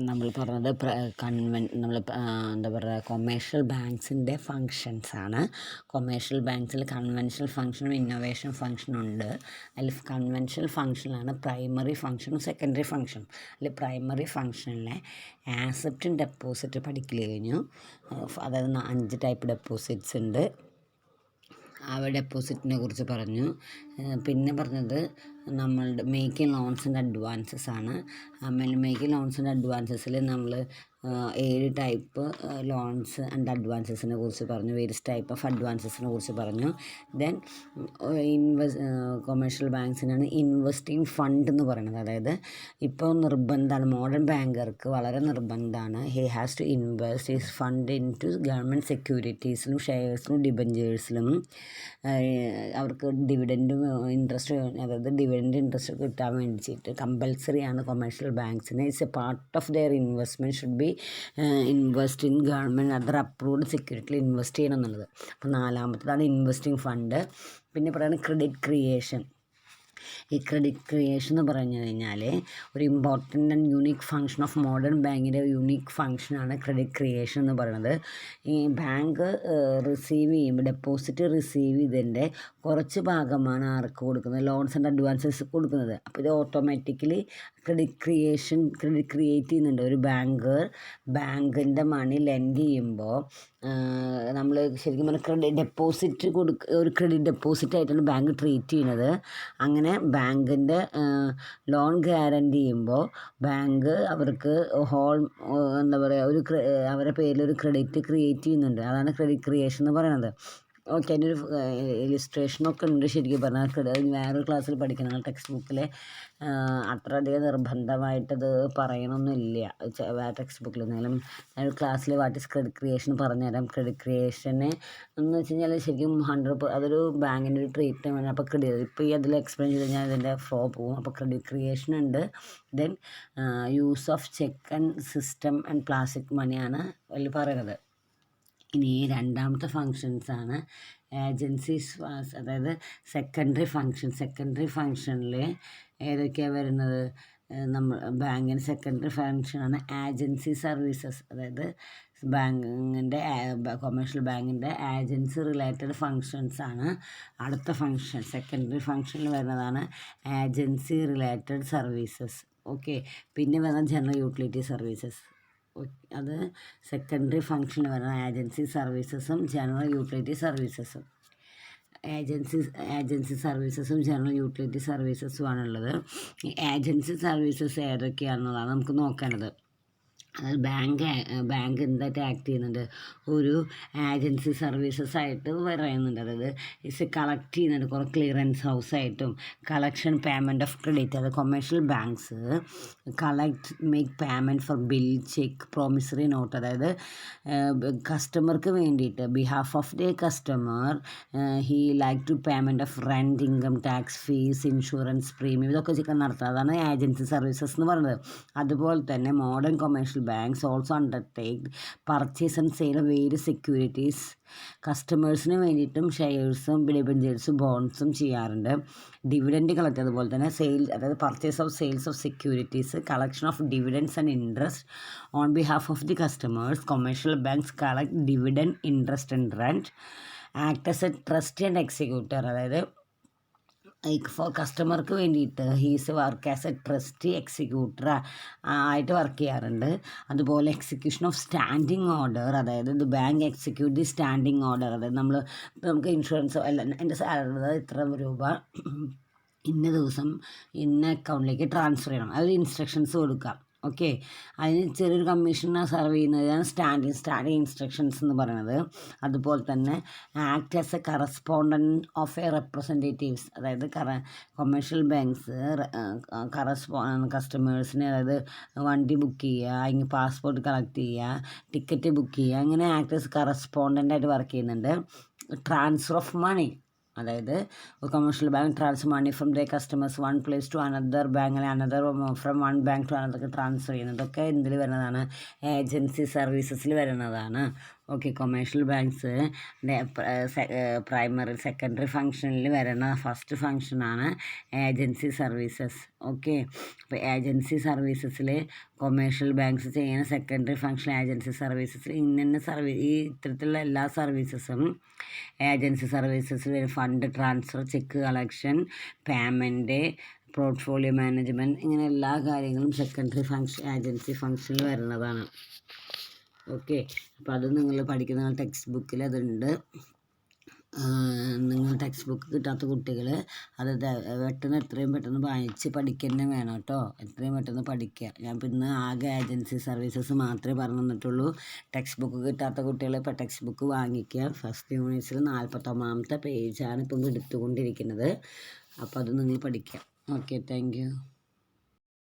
നമ്മൾ പറഞ്ഞത് നമ്മൾ എന്താ പറയുക കൊമേഴ്ഷ്യൽ ബാങ്ക്സിൻ്റെ ഫങ്ഷൻസാണ്. കൊമേഴ്ഷ്യൽ ബാങ്ക്സിൽ കൺവെൻഷണൽ ഫങ്ഷനും ഇന്നോവേഷൻ ഫങ്ഷനും ഉണ്ട്. അതിൽ കൺവെൻഷണൽ ഫങ്ഷനിലാണ് പ്രൈമറി ഫങ്ഷനും സെക്കൻഡറി ഫങ്ഷനും. അതിൽ പ്രൈമറി ഫങ്ഷനിലെ ആസെപ്റ്റും ഡെപ്പോസിറ്റ് പഠിക്കൽ കഴിഞ്ഞു. അതായത് 5 ടൈപ്പ് ഡെപ്പോസിറ്റ്സ് ഉണ്ട്. ഡെപ്പോസിറ്റിനെ കുറിച്ച് പറഞ്ഞു. പിന്നെ പറഞ്ഞത് നമ്മളുടെ മേക്കിംഗ് ലോൺസ് ആൻഡ് അഡ്വാൻസസ് ആണ്. മേക്കിംഗ് ലോൺസ് ആൻഡ് അഡ്വാൻസസിൽ നമ്മൾ 7 ടൈപ്പ് ലോൺസ് ആൻഡ് അഡ്വാൻസസിനെ കുറിച്ച് പറഞ്ഞു. വേരിയസ് ടൈപ്പ് ഓഫ് അഡ്വാൻസസിനെ കുറിച്ച് പറഞ്ഞു. ദെൻ കൊമേഴ്ഷ്യൽ ബാങ്ക്സിനാണ് ഇൻവെസ്റ്റിംഗ് ഫണ്ട് എന്ന് പറയുന്നത്. അതായത് ഇപ്പോൾ നിർബന്ധമാണ്, മോഡേൺ ബാങ്കർക്ക് വളരെ നിർബന്ധമാണ്, he has to invest his fund in to government സെക്യൂരിറ്റീസിലും ഷെയർസിലും ഡിബഞ്ചേഴ്സിലും. അവർക്ക് ഡിവിഡൻറ്റും ഇൻട്രസ്റ്റ്, അതായത് ഡിവിഡൻറ്റ് ഇൻട്രസ്റ്റ് കിട്ടാൻ വേണ്ടിയിട്ട് കമ്പൽസറി ആണ് കൊമേഴ്ഷ്യൽ ബാങ്ക്സിന്. It's a part of their investment should be invest in government other approved സെക്യൂരിറ്റിയിൽ ഇൻവെസ്റ്റ് ചെയ്യണം എന്നുള്ളത്. അപ്പോൾ 4മത്തേതാണ് ഇൻവെസ്റ്റിംഗ് ഫണ്ട്. പിന്നെ പറയുന്നത് ക്രെഡിറ്റ് ക്രിയേഷൻ. ഈ ക്രെഡിറ്റ് ക്രിയേഷൻ എന്ന് പറഞ്ഞു കഴിഞ്ഞാൽ ഒരു important and unique function of modern ബാങ്കിൻ്റെ യൂണിക് ഫങ്ഷനാണ് ക്രെഡിറ്റ് ക്രിയേഷൻ എന്ന് പറയുന്നത്. ഈ ബാങ്ക് റിസീവ് ചെയ്യുമ്പോൾ, ഡെപ്പോസിറ്റ് റിസീവ് ചെയ്തതിൻ്റെ കുറച്ച് ഭാഗമാണ് ആർക്ക് കൊടുക്കുന്നത്, ലോൺസ് ആൻഡ് അഡ്വാൻസസ് കൊടുക്കുന്നത്. അപ്പോൾ ഇത് ഓട്ടോമാറ്റിക്കലി ക്രെഡിറ്റ് ക്രിയേറ്റ് ചെയ്യുന്നുണ്ട്. ഒരു ബാങ്കിൻ്റെ മണി ലെൻഡ് ചെയ്യുമ്പോൾ നമ്മൾ ശരിക്കും പറഞ്ഞാൽ ഡെപ്പോസിറ്റ് ഒരു ക്രെഡിറ്റ് ഡെപ്പോസിറ്റ് ആയിട്ടാണ് ബാങ്ക് ട്രീറ്റ് ചെയ്യുന്നത്. അങ്ങനെ ബാങ്കിൻ്റെ ലോൺ ഗ്യാരണ്ടി ചെയ്യുമ്പോൾ ബാങ്ക് അവർക്ക് എന്താ പറയുക, അവരുടെ പേരിലൊരു ക്രെഡിറ്റ് ക്രിയേറ്റ് ചെയ്യുന്നുണ്ട്. അതാണ് ക്രെഡിറ്റ് ക്രിയേഷൻ എന്ന് പറയുന്നത്. ഓക്കെ, അതിൻ്റെ ഒരു ഇലിസ്ട്രേഷനൊക്കെ ഉണ്ട്. ശരിക്കും പറഞ്ഞാൽ വേറൊരു ക്ലാസ്സിൽ പഠിക്കണം. ടെക്സ്റ്റ് ബുക്കിൽ അത്രയധികം നിർബന്ധമായിട്ടത് പറയണമെന്നില്ല ടെക്സ്റ്റ് ബുക്കിൽ. എന്നാലും ഒരു ക്ലാസ്സിൽ വാട്ട് ഈസ് ക്രെഡിറ്റ് ക്രിയേഷൻ പറഞ്ഞുതരാം. ക്രെഡിറ്റ് ക്രിയേഷന് എന്ന് വെച്ച് കഴിഞ്ഞാൽ ശരിക്കും 100% അതൊരു ബാങ്കിൻ്റെ ഒരു ട്രീറ്റ്മെൻറ്റ്. അപ്പോൾ ഇപ്പോൾ ഈ അതിൽ എക്സ്പ്ലെയിൻ ചെയ്ത് കഴിഞ്ഞാൽ അതിൻ്റെ ഫ്ലോ പോകും. അപ്പോൾ ക്രെഡിറ്റ് ക്രിയേഷൻ ഉണ്ട്. Then use of cheque and system and plastic മണിയാണ് അതിൽ പറയുന്നത്. ഇനി 2മത്തെ ഫങ്ഷൻസാണ് ഏജൻസീസ്, അതായത് സെക്കൻഡറി ഫങ്ഷനിൽ ഏതൊക്കെയാണ് വരുന്നത്? നമ്മൾ ബാങ്കിൻ്റെ സെക്കൻഡറി ഫങ്ഷനാണ് ഏജൻസി സർവീസസ്. അതായത് കൊമേഴ്ഷ്യൽ ബാങ്കിൻ്റെ ഏജൻസി റിലേറ്റഡ് ഫങ്ഷൻസാണ് അടുത്ത ഫങ്ഷൻ. സെക്കൻഡറി ഫങ്ഷനിൽ വരുന്നതാണ് ഏജൻസി റിലേറ്റഡ് സർവീസസ്. ഓക്കെ, പിന്നെ വരുന്ന ജനറൽ യൂട്ടിലിറ്റി സർവീസസ്. അത് സെക്കൻഡറി ഫങ്ഷനിൽ വരുന്ന ഏജൻസി സർവീസസും ജനറൽ യൂട്ടിലിറ്റി സർവീസസും. ഏജൻസി സർവീസസും ജനറൽ യൂട്ടിലിറ്റി സർവീസസും ആണുള്ളത്. ഏജൻസി സർവീസസ് ഏതൊക്കെയാണെന്നുള്ളതാണ് നമുക്ക് നോക്കേണ്ടത്. അതായത് ബാങ്ക് എന്തായിട്ട് ആക്ട് ചെയ്യുന്നുണ്ട്? ഒരു ഏജൻസി സർവീസസ് ആയിട്ട് പറയുന്നുണ്ട്. അതായത് ഇസ് കളക്ട് ചെയ്യുന്നുണ്ട്, കുറേ ക്ലിയറൻസ് ഹൗസായിട്ടും കളക്ഷൻ പേയ്മെൻറ്റ് ഓഫ് ക്രെഡിറ്റ്. അതായത് commercial banks make payment for bill, cheque, promissory note. അതായത് കസ്റ്റമർക്ക് വേണ്ടിയിട്ട് behalf of the customer he like to payment of rent, income tax, fees, insurance, premium, ഇതൊക്കെ നടത്തുന്നത്. അതാണ് ഏജൻസി സർവീസസ് എന്ന് പറയുന്നത്. അതുപോലെ തന്നെ modern commercial banks also undertake purchase and sale of various securities. കസ്റ്റമേഴ്സിന് വേണ്ടിയിട്ടും ഷെയർസും ഡിബഞ്ചേഴ്സും ബോൺസും ചെയ്യാറുണ്ട്. ഡിവിഡൻറ്റ് കളക്ട്, അതുപോലെ തന്നെ അതായത് purchase of sales of securities, collection of dividends and interest on behalf of the customers. Commercial banks collect dividend, interest and rent. Act as A trust and executor. അതായത് four കസ്റ്റമർക്ക് വേണ്ടിയിട്ട് he's work as A trustee executor ആയിട്ട് work ചെയ്യാറുണ്ട്. അതുപോലെ execution of standing order. അതായത് the bank execute the standing order. അതായത് നമുക്ക് insurance എൻ്റെ സാലറി ഇത്ര രൂപ ഇന്ന ദിവസം ഇന്ന അക്കൗണ്ടിലേക്ക് ട്രാൻസ്ഫർ ചെയ്യണം, അതൊരു ഇൻസ്ട്രക്ഷൻസ് കൊടുക്കാം. ഓക്കെ, അതിന് ചെറിയൊരു കമ്മീഷനെ സെർവ് ചെയ്യുന്നതാണ് സ്റ്റാൻഡിങ് ഇൻസ്ട്രക്ഷൻസ് എന്ന് പറയുന്നത്. അതുപോലെ തന്നെ act as a correspondent of a representatives. അതായത് കൊമേഴ്ഷ്യൽ ബാങ്ക്സ് കസ്റ്റമേഴ്സിന്, അതായത് വണ്ടി ബുക്ക് ചെയ്യുക, അതിന് പാസ്പോർട്ട് കളക്ട് ചെയ്യുക, ടിക്കറ്റ് ബുക്ക് ചെയ്യുക, അങ്ങനെ ആക്ട് ആസ് കറസ്പോണ്ടൻ്റ് ആയിട്ട് വർക്ക് ചെയ്യുന്നുണ്ട്. Transfer of money. അതായത് commercial bank transfer money from the customers one place to another bank, അല്ലെങ്കിൽ another from one bank to another transfer ചെയ്യുന്നതൊക്കെ എന്തിൽ വരുന്നതാണ്? ഏജൻസി സർവീസസിൽ വരുന്നതാണ്. Okay, commercial banks primary secondary ഫങ്ഷനിൽ വരുന്ന ഫസ്റ്റ് ഫങ്ഷനാണ് ഏജൻസി സർവീസസ്. ഓക്കെ, അപ്പോൾ ഏജൻസി സർവീസസിൽ കൊമേഴ്ഷ്യൽ ബാങ്ക്സ് ചെയ്യുന്ന സെക്കൻഡറി ഫങ്ഷൻ ഏജൻസി സർവീസസിൽ ഈ ഇത്തരത്തിലുള്ള എല്ലാ സർവീസസും ഏജൻസി സർവീസസിൽ വരും. Fund transfer, cheque collection, payment, portfolio management, ഇങ്ങനെ എല്ലാ കാര്യങ്ങളും സെക്കൻഡറി ഫങ്ഷൻ ഏജൻസി ഫങ്ഷനിൽ വരുന്നതാണ്. ഓക്കെ, അപ്പോൾ അത് നിങ്ങൾ പഠിക്കുന്ന ടെക്സ്റ്റ് ബുക്കിൽ അതുണ്ട്. നിങ്ങൾ ടെക്സ്റ്റ് ബുക്ക് കിട്ടാത്ത കുട്ടികൾ അത് എത്രയും പെട്ടെന്ന് വായിച്ച് പഠിക്കുക വേണം കേട്ടോ. എത്രയും പെട്ടെന്ന് പഠിക്കുക. ഞാൻ പിന്നെ ആകെ ഏജൻസി സർവീസസ് മാത്രമേ പറഞ്ഞു തന്നിട്ടുള്ളൂ. ടെക്സ്റ്റ് ബുക്ക് കിട്ടാത്ത കുട്ടികൾ ഇപ്പോൾ ടെക്സ്റ്റ് ബുക്ക് വാങ്ങിക്കുക. ഫസ്റ്റ് യൂണിറ്റ്സിൽ 49ാമത്തെ പേജാണ് ഇപ്പം എടുത്തുകൊണ്ടിരിക്കുന്നത്. അപ്പോൾ അത് നിങ്ങൾ പഠിക്കുക. Okay, thank you.